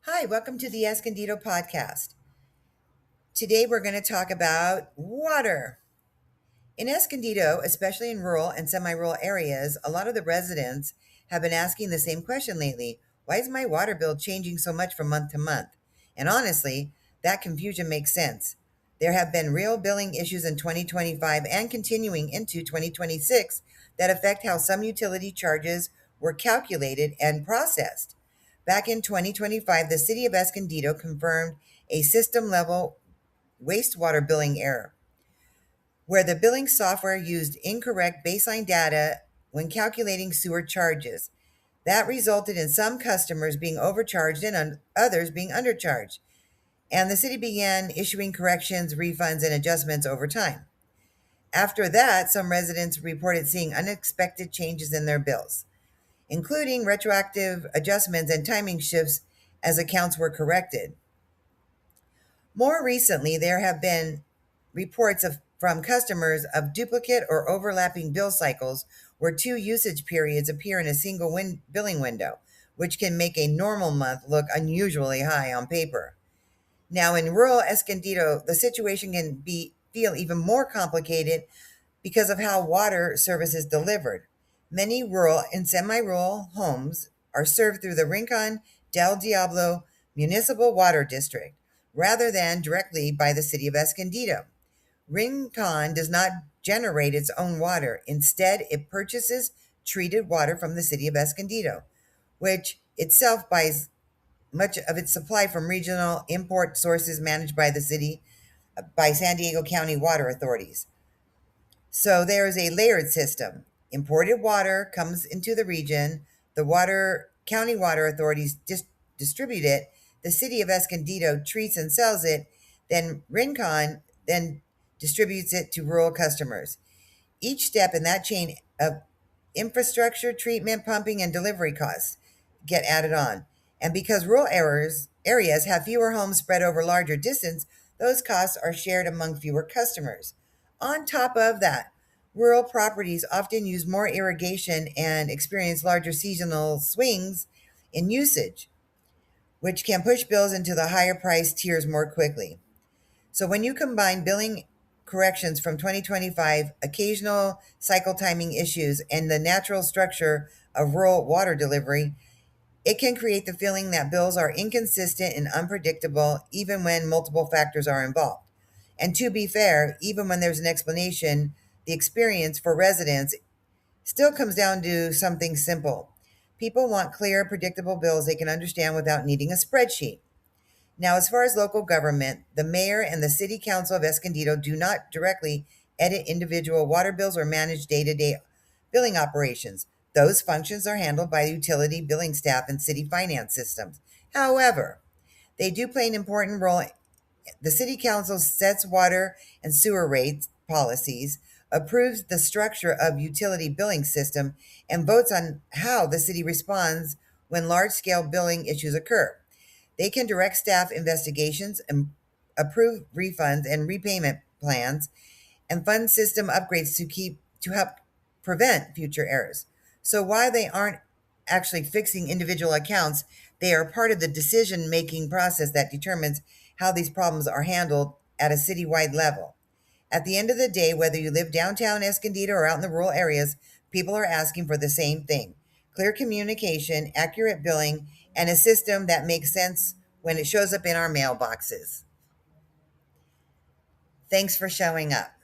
Hi, welcome to the Escondido podcast. Today we're going to talk about water. In Escondido, especially in rural and semi rural areas, a lot of the residents have been asking the same question lately. Why is my water bill changing so much from month to month? And honestly, that confusion makes sense. There have been real billing issues in 2025 and continuing into 2026 that affect how some utility charges were calculated and processed. Back in 2025, the city of Escondido confirmed a system level wastewater billing error where the billing software used incorrect baseline data when calculating sewer charges. That resulted in some customers being overcharged and others being undercharged. And the city began issuing corrections, refunds, and adjustments over time. After that, some residents reported seeing unexpected changes in their bills, including retroactive adjustments and timing shifts as accounts were corrected. More recently, there have been reports from customers of duplicate or overlapping bill cycles where two usage periods appear in a single billing window, which can make a normal month look unusually high on paper. Now, in rural Escondido, the situation can feel even more complicated because of how water service is delivered. Many rural and semi rural homes are served through the Rincon del Diablo Municipal Water District rather than directly by the city of Escondido. Rincon does not generate its own water. Instead, it purchases treated water from the city of Escondido, which itself buys much of its supply from regional import sources managed by the city by San Diego County water authorities. So there is a layered system. Imported water comes into the region. The water county water authorities distribute it. The city of Escondido treats and sells it. Then Rincon then distributes it to rural customers. Each step in that chain of infrastructure, treatment, pumping, and delivery costs get added on. And because rural areas have fewer homes spread over larger distance, those costs are shared among fewer customers. On top of that, rural properties often use more irrigation and experience larger seasonal swings in usage, which can push bills into the higher price tiers more quickly. So when you combine billing corrections from 2025, occasional cycle timing issues, and the natural structure of rural water delivery, it can create the feeling that bills are inconsistent and unpredictable even when multiple factors are involved. And to be fair, even when there's an explanation, the experience for residents still comes down to something simple. People want clear, predictable bills they can understand without needing a spreadsheet. Now, as far as local government, the mayor and the city council of Escondido do not directly edit individual water bills or manage day to day billing operations. Those functions are handled by utility billing staff and city finance systems. However, they do play an important role. The city council sets water and sewer rates policies, approves the structure of utility billing system, and votes on how the city responds when large scale billing issues occur. They can direct staff investigations and approve refunds and repayment plans and fund system upgrades to help prevent future errors. So while they aren't actually fixing individual accounts, they are part of the decision making process that determines how these problems are handled at a citywide level. At the end of the day, whether you live downtown Escondido or out in the rural areas, people are asking for the same thing: clear communication, accurate billing, and a system that makes sense when it shows up in our mailboxes. Thanks for showing up.